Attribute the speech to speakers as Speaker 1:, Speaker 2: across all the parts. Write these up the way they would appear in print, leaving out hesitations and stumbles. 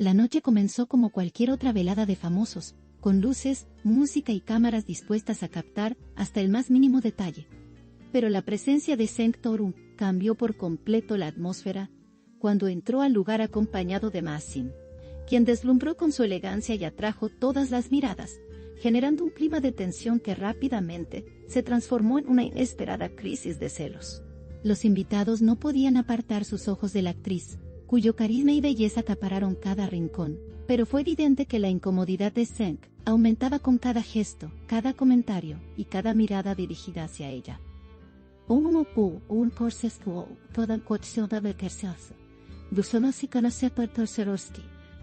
Speaker 1: La noche comenzó como cualquier otra velada de famosos, con luces, música y cámaras dispuestas a captar hasta el más mínimo detalle. Pero la presencia de Sanctorum cambió por completo la atmósfera cuando entró al lugar acompañado de Maasin, quien deslumbró con su elegancia y atrajo todas las miradas, generando un clima de tensión que rápidamente se transformó en una inesperada crisis de celos. Los invitados no podían apartar sus ojos de la actriz, cuyo carisma y belleza acapararon cada rincón, pero fue evidente que la incomodidad de Zeng aumentaba con cada gesto, cada comentario y cada mirada dirigida hacia ella.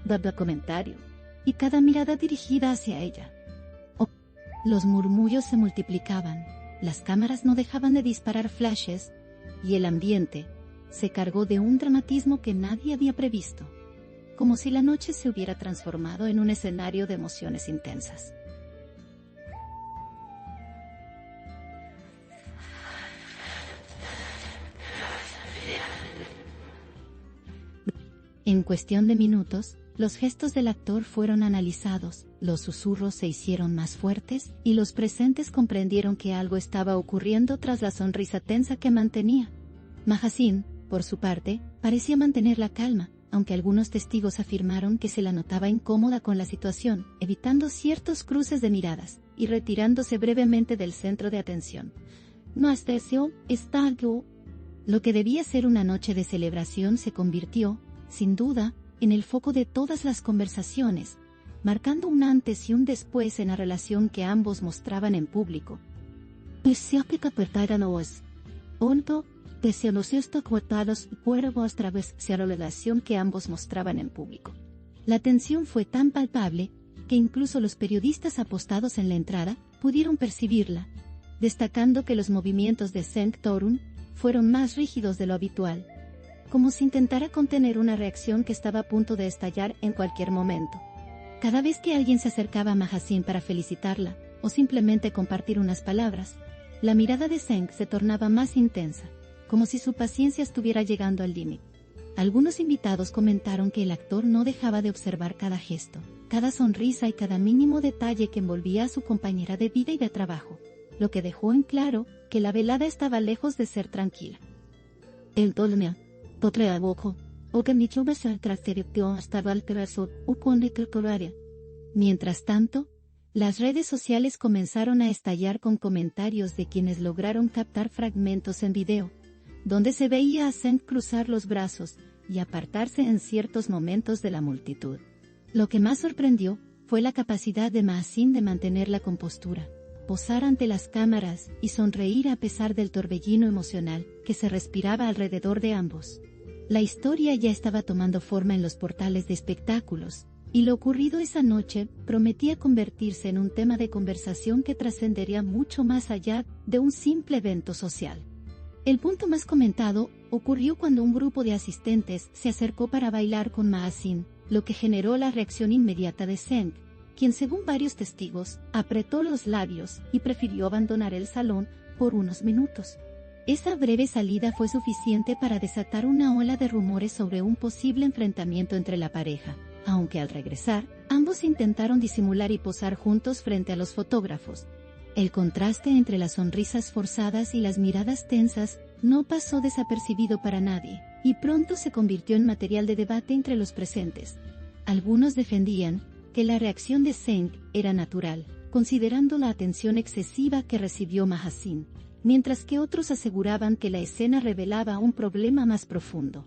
Speaker 1: Daba comentario, y cada mirada dirigida hacia ella. Los murmullos se multiplicaban, las cámaras no dejaban de disparar flashes, y el ambiente se cargó de un dramatismo que nadie había previsto, como si la noche se hubiera transformado en un escenario de emociones intensas. En cuestión de minutos, los gestos del actor fueron analizados, los susurros se hicieron más fuertes, y los presentes comprendieron que algo estaba ocurriendo tras la sonrisa tensa que mantenía. Mahasin, por su parte, parecía mantener la calma, aunque algunos testigos afirmaron que se la notaba incómoda con la situación, evitando ciertos cruces de miradas, y retirándose brevemente del centro de atención. No asteció, estalló. Lo que debía ser una noche de celebración se convirtió, sin duda, en el foco de todas las conversaciones, marcando un antes y un después en la relación que ambos mostraban en público. La relación que ambos mostraban en público. La tensión fue tan palpable que incluso los periodistas apostados en la entrada pudieron percibirla, destacando que los movimientos de Sanctorum fueron más rígidos de lo habitual, como si intentara contener una reacción que estaba a punto de estallar en cualquier momento. Cada vez que alguien se acercaba a Mahasin para felicitarla, o simplemente compartir unas palabras, la mirada de Zeng se tornaba más intensa, como si su paciencia estuviera llegando al límite. Algunos invitados comentaron que el actor no dejaba de observar cada gesto, cada sonrisa y cada mínimo detalle que envolvía a su compañera de vida y de trabajo, lo que dejó en claro que la velada estaba lejos de ser tranquila. El dolmea. Mientras tanto, las redes sociales comenzaron a estallar con comentarios de quienes lograron captar fragmentos en video, donde se veía a Zeng cruzar los brazos y apartarse en ciertos momentos de la multitud. Lo que más sorprendió fue la capacidad de Maasin de mantener la compostura, posar ante las cámaras y sonreír a pesar del torbellino emocional que se respiraba alrededor de ambos. La historia ya estaba tomando forma en los portales de espectáculos, y lo ocurrido esa noche prometía convertirse en un tema de conversación que trascendería mucho más allá de un simple evento social. El punto más comentado ocurrió cuando un grupo de asistentes se acercó para bailar con Maasin, lo que generó la reacción inmediata de Zeng, quien según varios testigos, apretó los labios y prefirió abandonar el salón por unos minutos. Esa breve salida fue suficiente para desatar una ola de rumores sobre un posible enfrentamiento entre la pareja, aunque al regresar, ambos intentaron disimular y posar juntos frente a los fotógrafos. El contraste entre las sonrisas forzadas y las miradas tensas no pasó desapercibido para nadie, y pronto se convirtió en material de debate entre los presentes. Algunos defendían que la reacción de Zeng era natural, considerando la atención excesiva que recibió Mahasin, mientras que otros aseguraban que la escena revelaba un problema más profundo.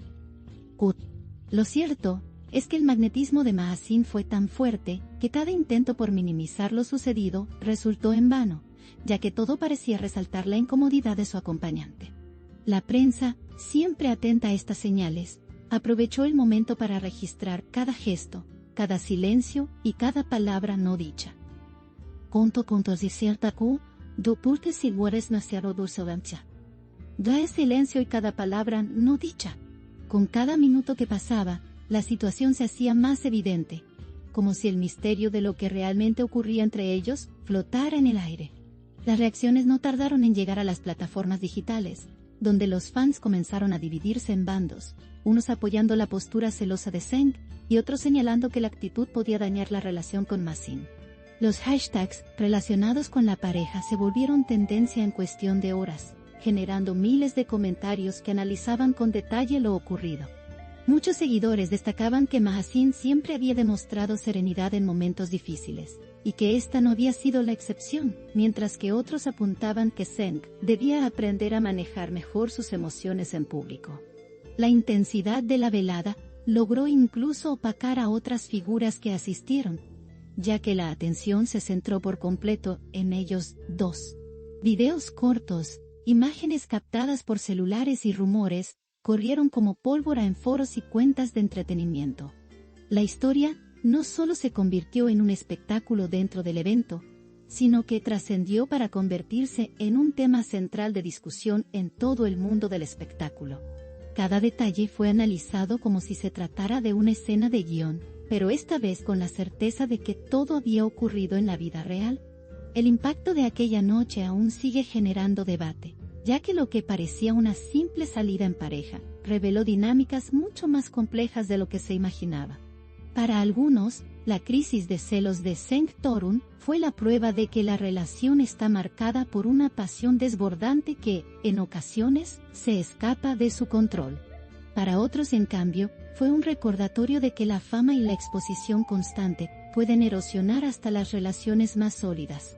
Speaker 1: Lo cierto es que el magnetismo de Maasin fue tan fuerte que cada intento por minimizar lo sucedido resultó en vano, ya que todo parecía resaltar la incomodidad de su acompañante. La prensa, siempre atenta a estas señales, aprovechó el momento para registrar cada gesto, cada silencio y cada palabra no dicha. Da el silencio y cada palabra no dicha. Con cada minuto que pasaba, la situación se hacía más evidente, como si el misterio de lo que realmente ocurría entre ellos flotara en el aire. Las reacciones no tardaron en llegar a las plataformas digitales, donde los fans comenzaron a dividirse en bandos, unos apoyando la postura celosa de Zeng y otros señalando que la actitud podía dañar la relación con Ma Xin. Los hashtags relacionados con la pareja se volvieron tendencia en cuestión de horas, generando miles de comentarios que analizaban con detalle lo ocurrido. Muchos seguidores destacaban que Ma Xin siempre había demostrado serenidad en momentos difíciles, y que esta no había sido la excepción, mientras que otros apuntaban que Zheng debía aprender a manejar mejor sus emociones en público. La intensidad de la velada logró incluso opacar a otras figuras que asistieron, ya que la atención se centró por completo en ellos dos. Videos cortos, imágenes captadas por celulares y rumores corrieron como pólvora en foros y cuentas de entretenimiento. La historia no solo se convirtió en un espectáculo dentro del evento, sino que trascendió para convertirse en un tema central de discusión en todo el mundo del espectáculo. Cada detalle fue analizado como si se tratara de una escena de guión, pero esta vez con la certeza de que todo había ocurrido en la vida real. El impacto de aquella noche aún sigue generando debate, ya que lo que parecía una simple salida en pareja, reveló dinámicas mucho más complejas de lo que se imaginaba. Para algunos, la crisis de celos de Zheng Torun fue la prueba de que la relación está marcada por una pasión desbordante que, en ocasiones, se escapa de su control. Para otros, en cambio, fue un recordatorio de que la fama y la exposición constante pueden erosionar hasta las relaciones más sólidas.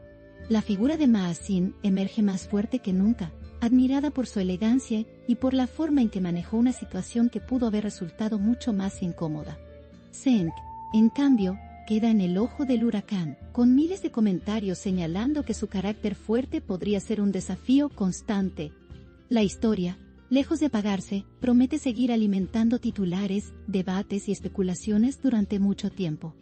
Speaker 1: La figura de Ma Xin emerge más fuerte que nunca, admirada por su elegancia y por la forma en que manejó una situación que pudo haber resultado mucho más incómoda. Zheng, en cambio, queda en el ojo del huracán, con miles de comentarios señalando que su carácter fuerte podría ser un desafío constante. La historia, lejos de apagarse, promete seguir alimentando titulares, debates y especulaciones durante mucho tiempo.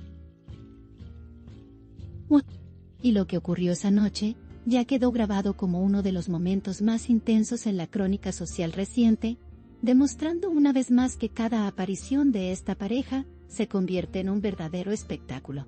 Speaker 1: Y lo que ocurrió esa noche, ya quedó grabado como uno de los momentos más intensos en la crónica social reciente, demostrando una vez más que cada aparición de esta pareja se convierte en un verdadero espectáculo.